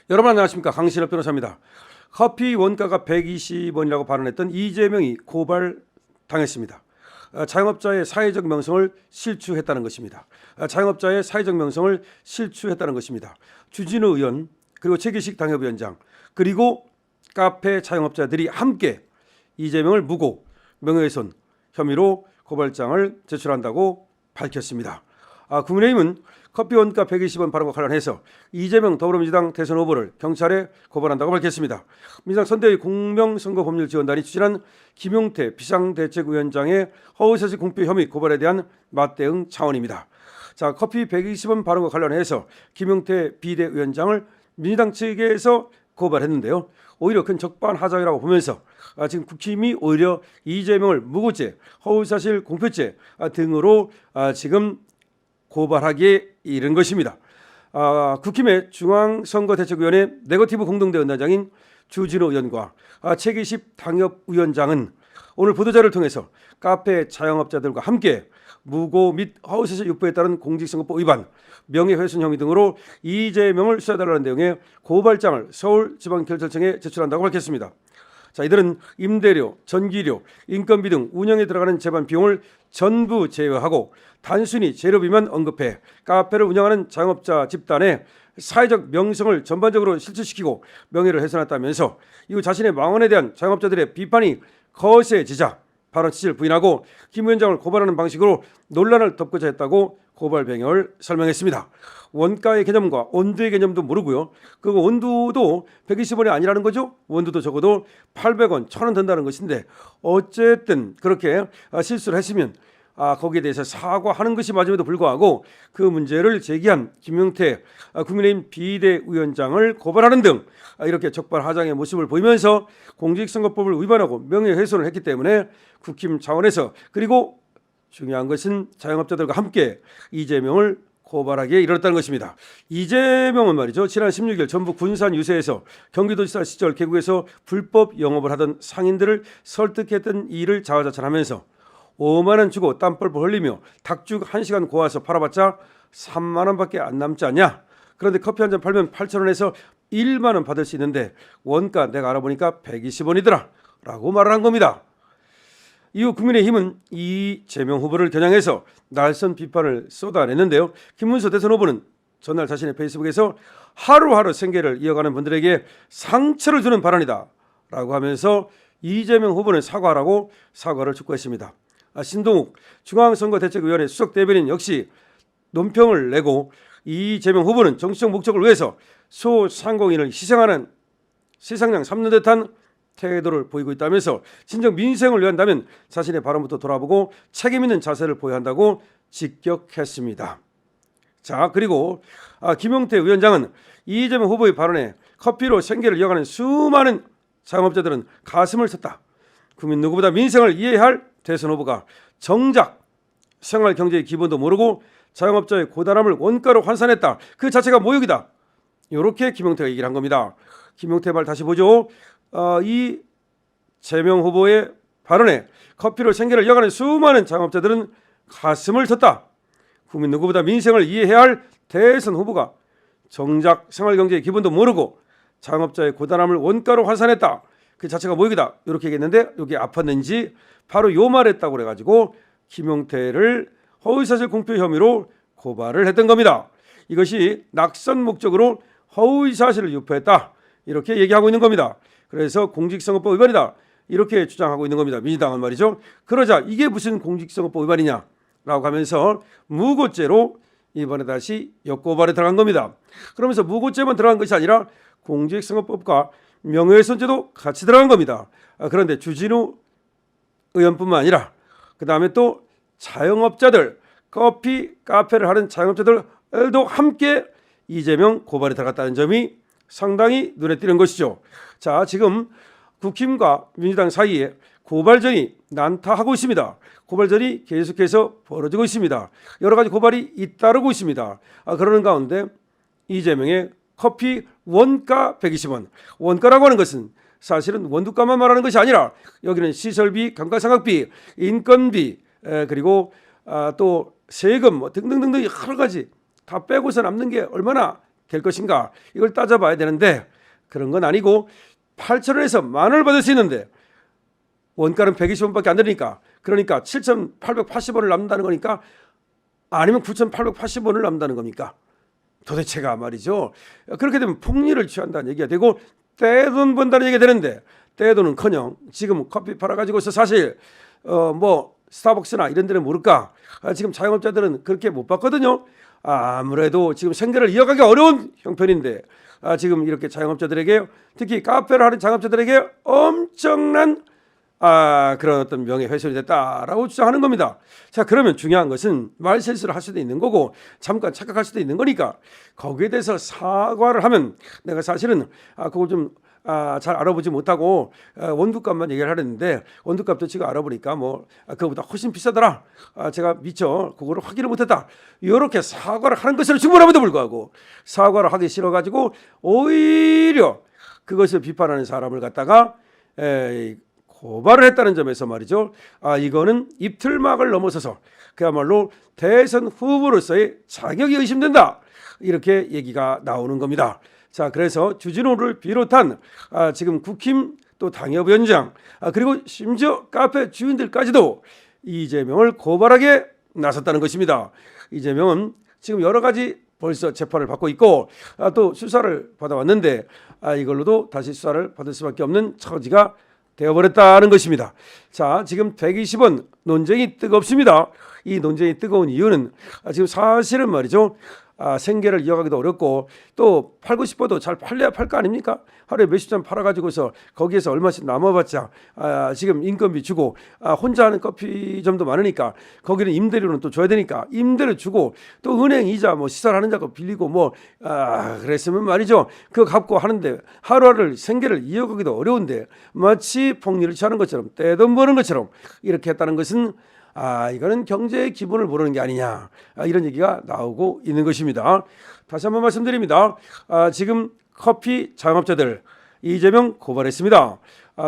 여러분 안녕하십니까, 강신업 변호사입니다. 커피 원가가 120원이라고 발언했던 이재명이 고발당했습니다. 자영업자의 사회적 명성을 실추했다는 것입니다. 자영업자의 사회적 명성을 실추했다는 것입니다. 주진우 의원 그리고 최기식 당협위원장 그리고 카페 자영업자들이 함께 이재명을 무고 명예훼손 혐의로 고발장을 제출한다고 밝혔습니다. 국민의힘은 커피 원가 120원 발언과 관련해서 이재명 더불어민주당 대선 후보를 경찰에 고발한다고 밝혔습니다. 민주당 선대위 공명선거법률지원단이 추진한 김용태 비상대책위원장의 허위사실 공표 혐의 고발에 대한 맞대응 차원입니다. 자, 커피 120원 발언과 관련해서 김용태 비대위원장을 민주당 측에서 고발했는데요. 오히려 큰 적반하장이라고 보면서 지금 국힘이 오히려 이재명을 무고죄, 허위사실 공표죄 등으로 지금 고발하기에 이른 것입니다. 국힘의 중앙선거대책위원회 네거티브 공동대원장인 주진우 의원과 최기식 당협위원장은 오늘 보도자를 통해서 카페 자영업자들과 함께 무고 및 허위사실 유포에 따른 공직선거법 위반, 명예훼손 혐의 등으로 이재명을 수사해달라는 내용의 고발장을 서울지방경찰청에 제출한다고 밝혔습니다. 자, 이들은 임대료, 전기료, 인건비 등 운영에 들어가는 재반 비용을 전부 제외하고 단순히 재료비만 언급해 카페를 운영하는 자영업자 집단의 사회적 명성을 전반적으로 실추시키고 명예를 훼손했다면서 이후 자신의 망언에 대한 자영업자들의 비판이 거세지자 발언 취지를 부인하고 김 위원장을 고발하는 방식으로 논란을 덮고자 했다고 고발 배경을 설명했습니다. 원가의 개념과 온도의 개념도 모르고요. 그 온도도 120원이 아니라는 거죠. 원두도 적어도 800원, 1000원 든다는 것인데 어쨌든 그렇게 실수를 했으면 거기에 대해서 사과하는 것이 맞음에도 불구하고 그 문제를 제기한 김용태 국민의힘 비대위원장을 고발하는 등 이렇게 적반하장의 모습을 보이면서 공직선거법을 위반하고 명예훼손을 했기 때문에 국힘 차원에서 그리고 중요한 것은 자영업자들과 함께 이재명을 고발하기에 이르렀다는 것입니다. 이재명은 말이죠. 지난 16일 전북 군산 유세에서 경기도지사 시절 계곡에서 불법 영업을 하던 상인들을 설득했던 일을 자화자찬하면서 5만 원 주고 땀 뻘뻘 흘리며 닭죽 1시간 고아서 팔아봤자 3만 원밖에 안 남지 않냐. 그런데 커피 한 잔 팔면 8,000원에서 1만 원 받을 수 있는데 원가 내가 알아보니까 120원이더라 라고 말을 한 겁니다. 이후 국민의힘은 이재명 후보를 겨냥해서 날선 비판을 쏟아냈는데요. 김문수 대선 후보는 전날 자신의 페이스북에서 하루하루 생계를 이어가는 분들에게 상처를 주는 발언이다 라고 하면서 이재명 후보는 사과하라고 사과를 촉구했습니다. 신동욱 중앙선거대책위원회 수석대변인 역시 논평을 내고 이재명 후보는 정치적 목적을 위해서 소상공인을 희생하는 세상양 삼는 듯한 태도를 보이고 있다면서 진정 민생을 위한다면 자신의 발언부터 돌아보고 책임 있는 자세를 보여야 한다고 직격했습니다. 자, 그리고 김용태 위원장은 이재명 후보의 발언에 커피로 생계를 이어가는 수많은 자영업자들은 가슴을 쳤다. 국민 누구보다 민생을 이해해야 할 대선 후보가 정작 생활경제의 기본도 모르고 자영업자의 고단함을 원가로 환산했다. 그 자체가 모욕이다. 이렇게 김용태가 얘기를 한 겁니다. 김용태 말 다시 보죠. 이 이재명 후보의 발언에 커피로 생계를 이어가는 수많은 자영업자들은 가슴을 쳤다. 국민 누구보다 민생을 이해해야 할 대선 후보가 정작 생활경제의 기본도 모르고 자영업자의 고단함을 원가로 환산했다. 그 자체가 모욕이다. 이렇게 얘기했는데 여기 아팠는지 바로 요 말했다고 그래가지고 김용태를 허위사실 공표 혐의로 고발을 했던 겁니다. 이것이 낙선 목적으로 허위사실을 유포했다. 이렇게 얘기하고 있는 겁니다. 그래서 공직선거법 위반이다. 이렇게 주장하고 있는 겁니다. 민주당은 말이죠. 그러자 이게 무슨 공직선거법 위반이냐라고 하면서 무고죄로 이번에 다시 역고발에 들어간 겁니다. 그러면서 무고죄만 들어간 것이 아니라 공직선거법과 명예훼손죄도 같이 들어간 겁니다. 그런데 주진우 의원뿐만 아니라 그 다음에 또 자영업자들, 커피, 카페를 하는 자영업자들도 함께 이재명 고발에 들어갔다는 점이 상당히 눈에 띄는 것이죠. 자, 지금 국힘과 민주당 사이에 고발전이 난타하고 있습니다. 고발전이 계속해서 벌어지고 있습니다. 여러 가지 고발이 잇따르고 있습니다. 그러는 가운데 이재명의 커피 원가 120원. 원가라고 하는 것은 사실은 원두가만 말하는 것이 아니라 여기는 시설비, 감가상각비, 인건비, 그리고 또 세금 등등등등 여러 가지 다 빼고서 남는 게 얼마나 될 것인가 이걸 따져봐야 되는데 그런 건 아니고 8,000원에서 10,000원을 받을 수 있는데 원가는 120원밖에 안 되니까 그러니까 7,880원을 남는다는 거니까 아니면 9,880원을 남는다는 겁니까? 도대체가 말이죠. 그렇게 되면 폭리를 취한다는 얘기가 되고 떼돈 번다는 얘기가 되는데 떼돈은커녕 지금 커피 팔아가지고서 사실 뭐 스타벅스나 이런 데는 모를까 지금 자영업자들은 그렇게 못 받거든요. 아무래도 지금 생계를 이어가기 어려운 형편인데 지금 이렇게 자영업자들에게 특히 카페를 하는 자영업자들에게 엄청난 그런 어떤 명예훼손이 됐다라고 주장하는 겁니다. 자, 그러면 중요한 것은 말 실수를 할 수도 있는 거고 잠깐 착각할 수도 있는 거니까 거기에 대해서 사과를 하면 내가 사실은 그걸 좀 잘 알아보지 못하고 원두값만 얘기를 하려는데 원두값도 지금 알아보니까 뭐 그거보다 훨씬 비싸더라. 제가 미처 그거를 확인을 못했다. 이렇게 사과를 하는 것으로 충분함에도 불구하고 사과를 하기 싫어가지고 오히려 그것을 비판하는 사람을 갖다가 고발을 했다는 점에서 말이죠. 이거는 입틀막을 넘어서서 그야말로 대선 후보로서의 자격이 의심된다. 이렇게 얘기가 나오는 겁니다. 자, 그래서 주진우를 비롯한 지금 국힘 또 당협위원장 그리고 심지어 카페 주인들까지도 이재명을 고발하게 나섰다는 것입니다. 이재명은 지금 여러 가지 벌써 재판을 받고 있고 또 수사를 받아왔는데 이걸로도 다시 수사를 받을 수밖에 없는 처지가 되어버렸다는 것입니다. 자, 지금 120원 논쟁이 뜨겁습니다. 이 논쟁이 뜨거운 이유는 지금 사실은 말이죠. 생계를 이어가기도 어렵고 또 팔고 싶어도 잘 팔려야 팔 거 아닙니까? 하루에 몇십 잔 팔아가지고서 거기에서 얼마씩 남아봤자 지금 인건비 주고 혼자 하는 커피점도 많으니까 거기는 임대료는 또 줘야 되니까 임대료 주고 또 은행 이자 뭐 시설하는 자고 빌리고 뭐 그랬으면 말이죠. 그거 갚고 하는데 하루하루 생계를 이어가기도 어려운데 마치 폭리를 취하는 것처럼 떼돈 버는 것처럼 이렇게 했다는 것은 이거는 경제의 기본을 모르는 게 아니냐 이런 얘기가 나오고 있는 것입니다. 다시 한번 말씀드립니다. 지금 커피 자영업자들 이재명 고발했습니다.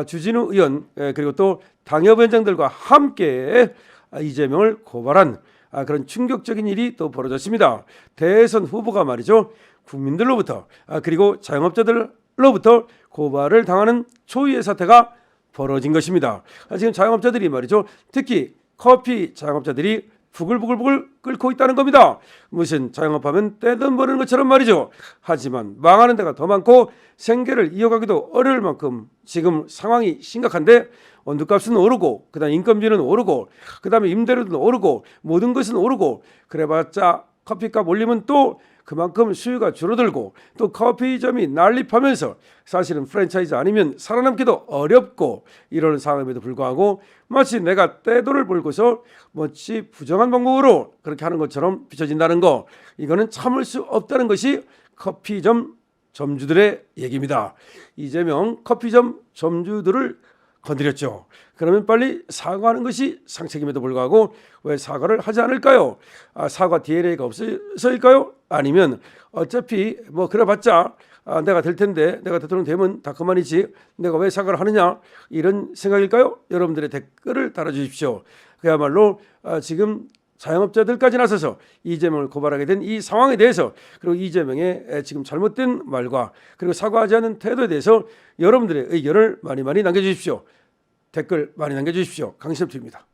주진우 의원 그리고 또 당협위원장들과 함께 이재명을 고발한 그런 충격적인 일이 또 벌어졌습니다. 대선 후보가 말이죠. 국민들로부터 그리고 자영업자들로부터 고발을 당하는 초유의 사태가 벌어진 것입니다. 지금 자영업자들이 말이죠. 특히 커피 자영업자들이 부글부글 끓고 있다는 겁니다. 무슨 자영업하면 떼돈 버는 것처럼 말이죠. 하지만 망하는 데가 더 많고 생계를 이어가기도 어려울 만큼 지금 상황이 심각한데 원두값은 오르고 그다음 인건비는 오르고 그다음에 임대료도 오르고 모든 것은 오르고 그래봤자 커피값 올리면 또 그만큼 수요가 줄어들고 또 커피점이 난립하면서 사실은 프랜차이즈 아니면 살아남기도 어렵고 이런 상황임에도 불구하고 마치 내가 떼돈을 벌고서 마치 부정한 방법으로 그렇게 하는 것처럼 비춰진다는 거 이거는 참을 수 없다는 것이 커피점 점주들의 얘기입니다. 이재명 커피점 점주들을 건드렸죠. 그러면 빨리 사과하는 것이 상책임에도 불구하고 왜 사과를 하지 않을까요? 사과 DNA가 없어서일까요? 아니면 어차피 뭐 그래봤자 내가 될 텐데 내가 대통령 되면 다 그만이지 내가 왜 사과를 하느냐 이런 생각일까요? 여러분들의 댓글을 달아주십시오. 그야말로 지금 자영업자들까지 나서서 이재명을 고발하게 된 이 상황에 대해서 그리고 이재명의 지금 잘못된 말과 그리고 사과하지 않는 태도에 대해서 여러분들의 의견을 많이 남겨주십시오. 댓글 많이 남겨주십시오. 강신업 TV입니다.